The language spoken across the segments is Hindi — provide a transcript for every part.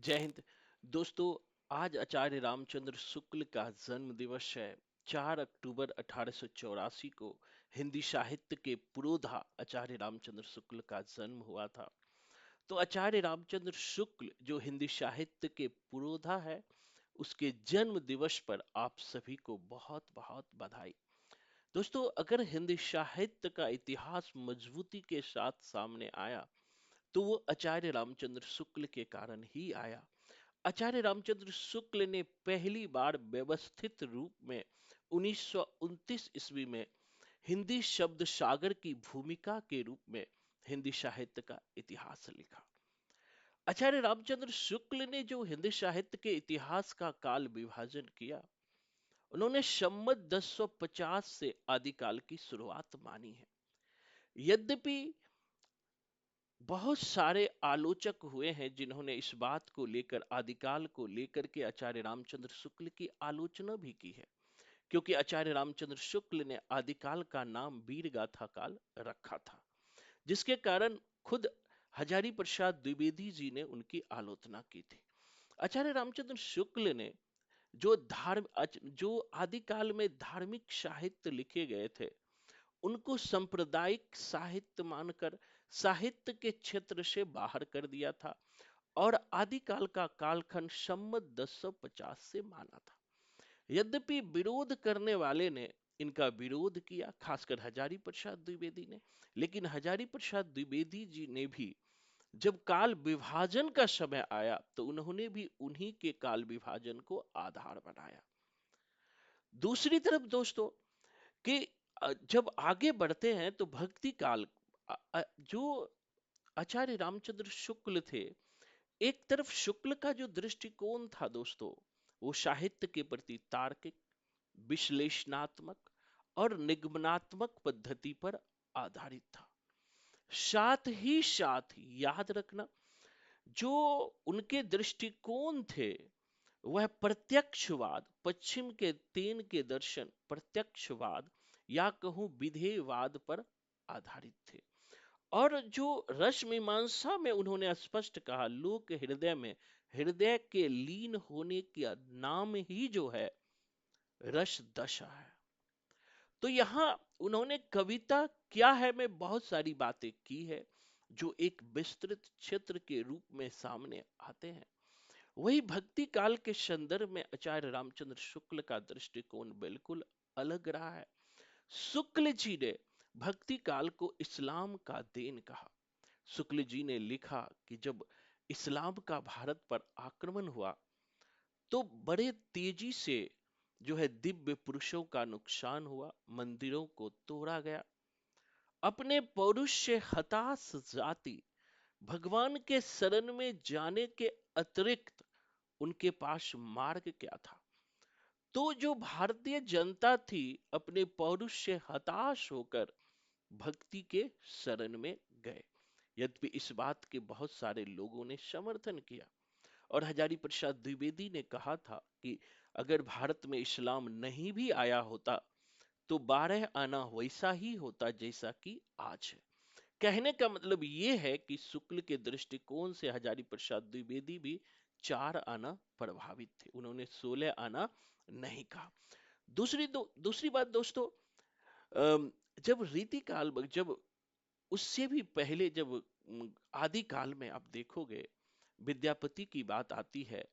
जय हिंद। दोस्तों, आज आचार्य रामचंद्र शुक्ल का जन्म दिवस है। 4 अक्टूबर 1884 को हिंदी साहित्य के पुरोधा आचार्य रामचंद्र शुक्ल का जन्म हुआ था। तो आचार्य रामचंद्र शुक्ल जो हिंदी साहित्य के पुरोधा है, उसके जन्म दिवस पर आप सभी को बहुत बहुत बधाई। दोस्तों, अगर हिंदी साहित्य का इतिहास मजबूती के साथ सामने आया तो वो आचार्य रामचंद्र शुक्ल के कारण ही आया। आचार्य रामचंद्र शुक्ल ने पहली बार व्यवस्थित रूप में 1929 ईस्वी में हिंदी शब्द सागर की भूमिका के रूप में हिंदी साहित्य का इतिहास लिखा। आचार्य रामचंद्र शुक्ल ने जो हिंदी साहित्य के इतिहास का काल विभाजन किया, उन्होंने संमत 1050 से आदिकाल की शुरुआत मानी है। यद्यपि बहुत सारे आलोचक हुए हैं जिन्होंने इस बात को लेकर, आदिकाल को लेकर के आचार्य रामचंद्र शुक्ल की आलोचना भी की है, क्योंकि आचार्य रामचंद्र शुक्ल ने आदिकाल का नाम वीर गाथा काल रखा था, जिसके कारण खुद हजारी प्रसाद द्विवेदी जी ने उनकी आलोचना की थी। आचार्य रामचंद्र शुक्ल ने जो आदिकाल में धार्मिक साहित्य लिखे गए थे, उनको सांप्रदायिक साहित्य मानकर साहित्य के क्षेत्र से बाहर कर दिया था और आदिकाल का कालखंड संमत 1050 से माना था। यद्यपि विरोध करने वाले ने इनका विरोध किया, खासकर हजारी प्रसाद द्विवेदी ने, लेकिन हजारी प्रसाद द्विवेदी जी ने भी जब काल विभाजन का समय आया तो उन्होंने भी उन्हीं के काल विभाजन को आधार बनाया। दूसरी तरफ दोस्तों, कि जब आगे बढ़ते हैं तो भक्ति काल, जो आचार्य रामचंद्र शुक्ल थे, एक तरफ शुक्ल का जो दृष्टिकोण था दोस्तों, वो साहित्य के प्रति तार्किक, विश्लेषणात्मक और निगमनात्मक पद्धति पर आधारित था। साथ याद रखना, जो उनके दृष्टिकोण थे वह प्रत्यक्षवाद, पश्चिम के तेन के दर्शन प्रत्यक्षवाद या कहूं विधेयवाद पर आधारित थे। और जो रस मीमांसा में उन्होंने स्पष्ट कहा, लोक हृदय में हृदय के लीन होने का नाम ही जो है रस दशा है। तो यहां उन्होंने कविता क्या है में बहुत सारी बातें की है, जो एक विस्तृत क्षेत्र के रूप में सामने आते हैं। वही भक्ति काल के संदर्भ में आचार्य रामचंद्र शुक्ल का दृष्टिकोण बिल्कुल अलग रहा है। शुक्ल जी ने भक्ति काल को इस्लाम का देन कहा। शुक्ल जी ने लिखा कि जब इस्लाम का भारत पर आक्रमण हुआ तो बड़े तेजी से जो है दिव्य पुरुषों का नुकसान हुआ, मंदिरों को तोड़ा गया। अपने पौरुष से हताश जाति भगवान के शरण में जाने के अतिरिक्त उनके पास मार्ग क्या था। तो जो भारतीय जनता थी, अपने पौरुष से हताश होकर भक्ति के शरण में गए। यद्यपि इस बात के बहुत सारे लोगों ने समर्थन किया और हजारी प्रसाद द्विवेदी ने कहा था कि अगर भारत में इस्लाम नहीं भी आया होता तो 12 आना वैसा ही होता जैसा कि आज है। कहने का मतलब ये है कि शुक्ल के दृष्टिकोण से हजारी प्रसाद द्विवेदी भी 4 आना प्रभावित थे, उन्होंने 16 आना नहीं कहा। दूसरी बात दोस्तों, जब रीति काल, जब उससे भी पहले, जब आदि काल में आप देखोगे विद्यापति की बात आती है,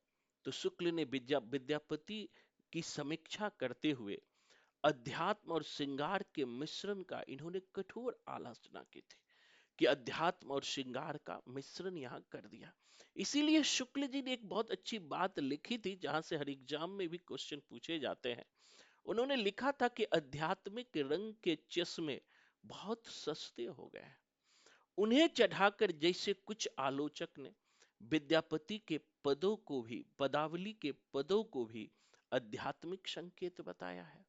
तो शुक्ल ने विद्यापति की समीक्षा करते हुए अध्यात्म और श्रृंगार के मिश्रण का इन्होंने कठोर आलोचना की थी कि अध्यात्म और श्रृंगार का मिश्रण यहाँ कर दिया। इसीलिए शुक्ल जी ने एक बहुत अच्छी बात लिखी थी, जहां से हर एग्जाम में भी क्वेश्चन पूछे जाते हैं। उन्होंने लिखा था कि आध्यात्मिक रंग के चश्मे बहुत सस्ते हो गए हैं, उन्हें चढ़ाकर जैसे कुछ आलोचक ने विद्यापति के पदों को भी, पदावली के पदों को भी आध्यात्मिक संकेत बताया है,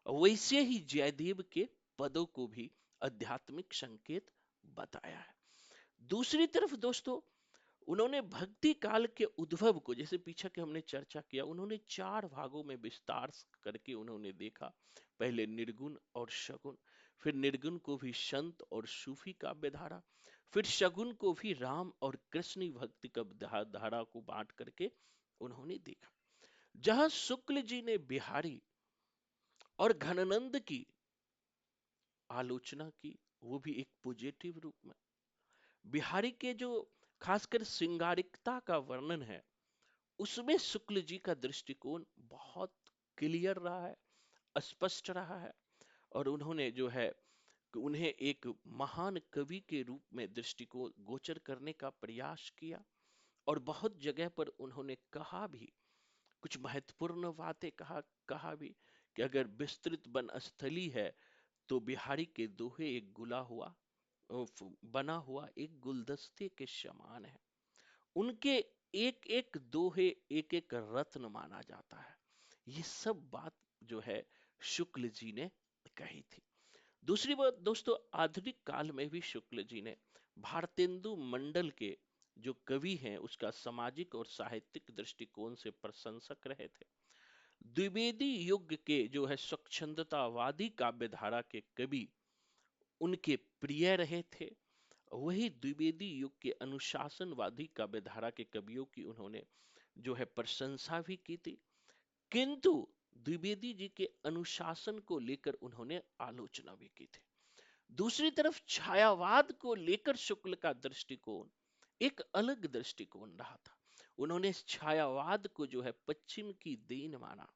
वैसे ही जयदेव के पदों को भी आध्यात्मिक संकेत बताया है। दूसरी तरफ दोस्तों, उन्होंने भक्ति काल के उद्भव को, जैसे पीछे के हमने चर्चा किया, उन्होंने 4 भागों में विस्तार करके उन्होंने देखा। पहले निर्गुण और सगुण, फिर निर्गुण को भी संत और सूफी काव्य धारा, फिर शगुन को भी राम और कृष्ण भक्ति का धारा को बांट करके उन्होंने देखा। जहां शुक्ल जी ने बिहारी और घननंद की आलोचना की, वो भी एक पॉजिटिव रूप में। बिहारी के जो खासकर श्रृंगारिकता का वर्णन है, उसमें शुक्ल जी का दृष्टिकोण बहुत क्लियर रहा है, स्पष्ट रहा है। और उन्होंने जो है उन्हें एक महान कवि के रूप में दृष्टिकोण गोचर करने का प्रयास किया। और बहुत जगह पर उन्होंने कहा भी, कुछ महत्वपूर्ण बातें कहा भी कि अगर विस्तृत वनस्थली है तो बिहारी के दोहे एक बना हुआ एक गुलदस्ते के समान है। उनके एक एक दोहे एक एक रत्न माना जाता है। ये सब बात जो है शुक्ल जी ने कही थी। दूसरी बात दोस्तों, आधुनिक काल में भी शुक्ल जी ने भारतेंदु मंडल के जो कवि हैं उसका सामाजिक और साहित्यिक दृष्टिकोण से प्रशंसक रहे थे। द्विवेदी युग के जो है स्वच्छंदतावादी काव्य धारा के कवि उनके प्रिय रहे थे। वही द्विवेदी युग के अनुशासनवादी काव्यधारा के कवियों की उन्होंने जो है प्रशंसा भी की थी, किंतु द्विवेदी जी के अनुशासन को लेकर उन्होंने आलोचना भी की थी। दूसरी तरफ छायावाद को लेकर शुक्ल का दृष्टिकोण एक अलग दृष्टिकोण रहा था। उन्होंने छायावाद को जो है पश्चिम की देन माना।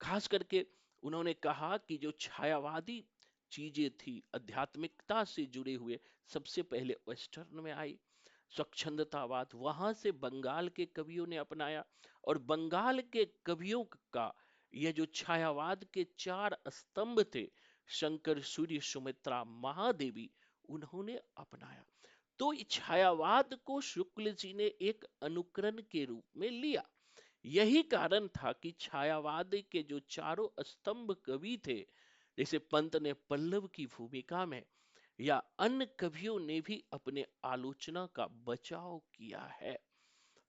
खास करके उन्होंने कहा कि जो छायावादी चीजें थी आध्यात्मिकता से जुड़े हुए, सबसे पहले वेस्टर्न में आई। स्वच्छंदतावाद वहां से बंगाल के कवियों ने अपनाया, और बंगाल के कवियों का यह जो छायावाद के चार स्तंभ थे, शंकर, सूर्य, सुमित्रा, महादेवी, उन्होंने अपनाया। तो छायावाद को शुक्ल जी ने एक अनुकरण के रूप में लिया। यही कारण था कि छायावाद के जो चारों स्तंभ कवि थे, जैसे पंत ने पल्लव की भूमिका में, या अन्य कवियों ने भी अपने आलोचना का बचाव किया है।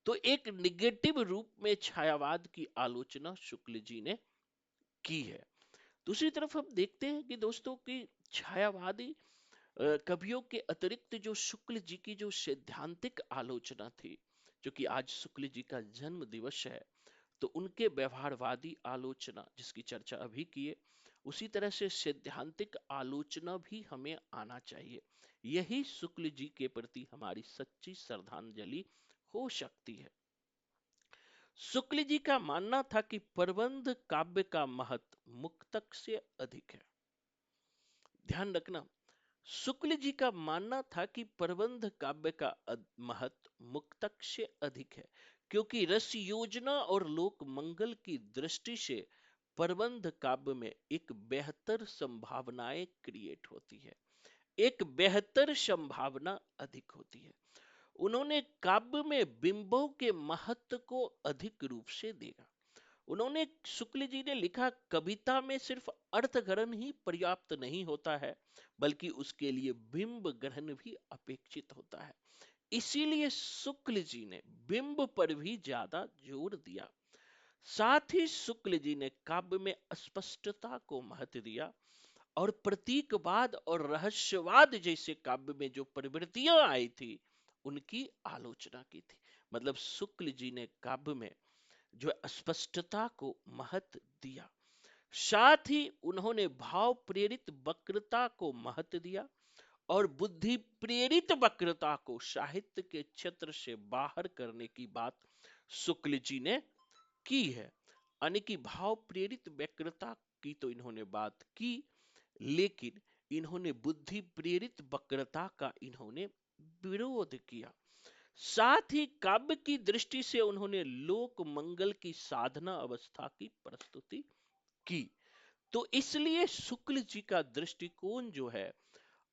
तो एक निगेटिव रूप में छायावाद की आलोचना शुक्ल जी ने की है। दूसरी तरफ हम देखते हैं कि दोस्तों की छायावादी कवियों के अतिरिक्त जो शुक्ल जी की जो सैद्धांतिक आलोचना थी, जो कि आज शुक्ल जी का जन्म दिवस है, तो उनके व्यवहारवादी आलोचना जिसकी चर्चा अभी किए, उसी तरह से सैद्धांतिक आलोचना भी हमें आना चाहिए। यही शुक्ल जी के प्रति हमारी सच्ची श्रद्धांजलि हो सकती है। शुक्ल जी का मानना था कि प्रबंध काव्य का महत्व मुक्तक से अधिक है। ध्यान रखना, शुक्ल जी का मानना था कि प्रबंध काव्य का महत्व मुक्तक से अधिक है, क्योंकि रस योजना और लोक मंगल की दृष्टि से प्रबंध काव्य में एक बेहतर संभावनाएं क्रिएट होती है, एक बेहतर संभावना अधिक होती है। उन्होंने काव्य में बिंबों के महत्व को अधिक रूप से देखा। उन्होंने, शुक्ल जी ने लिखा, कविता में सिर्फ अर्थ ग्रहण ही पर्याप्त नहीं होता है, बल्कि उसके लिए बिंब ग्रहण भी अपेक्षित होता है। इसीलिए शुक्ल जी ने बिंब पर भी ज्यादा जोर दिया। साथ ही शुक्ल जी ने काव्य में स्पष्टता को महत्व दिया, और प्रतीकवाद और रहस्यवाद जैसे काव्य में जो प्रवृत्तियां आई थी, उनकी आलोचना की थी। मतलब शुक्ल जी ने काव्य में जो स्पष्टता को महत्व दिया, साथ ही उन्होंने भाव प्रेरित वक्रता को महत्व दिया, और बुद्धि प्रेरित वक्रता को साहित्य के क्षेत्र से बाहर करने की बात शुक्ल जी ने की है। यानी कि भाव प्रेरित वक्रता की तो इन्होंने बात की, लेकिन इन्होंने बुद्धि प्रेरित वक्रता का इन्होंने विरोध किया। साथ ही काव्य की दृष्टि से उन्होंने लोक मंगल की साधना अवस्था की प्रस्तुति की। तो इसलिए शुक्ल जी का दृष्टिकोण जो है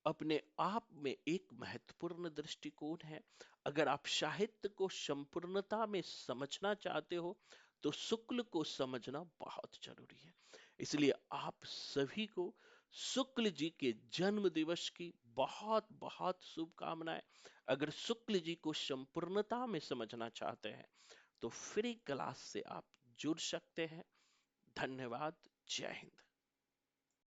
अपने आप में एक महत्वपूर्ण दृष्टिकोण है। अगर आप साहित्य को संपूर्णता में समझना चाहते हो, तो शुक्ल को समझना बहुत जरूरी है। इसलिए आप सभी को शुक्ल जी के जन्म दिवस की बहुत बहुत शुभकामनाएं। अगर शुक्ल जी को संपूर्णता में समझना चाहते हैं, तो फ्री क्लास से आप जुड़ सकते हैं। धन्यवाद। जय हिंद।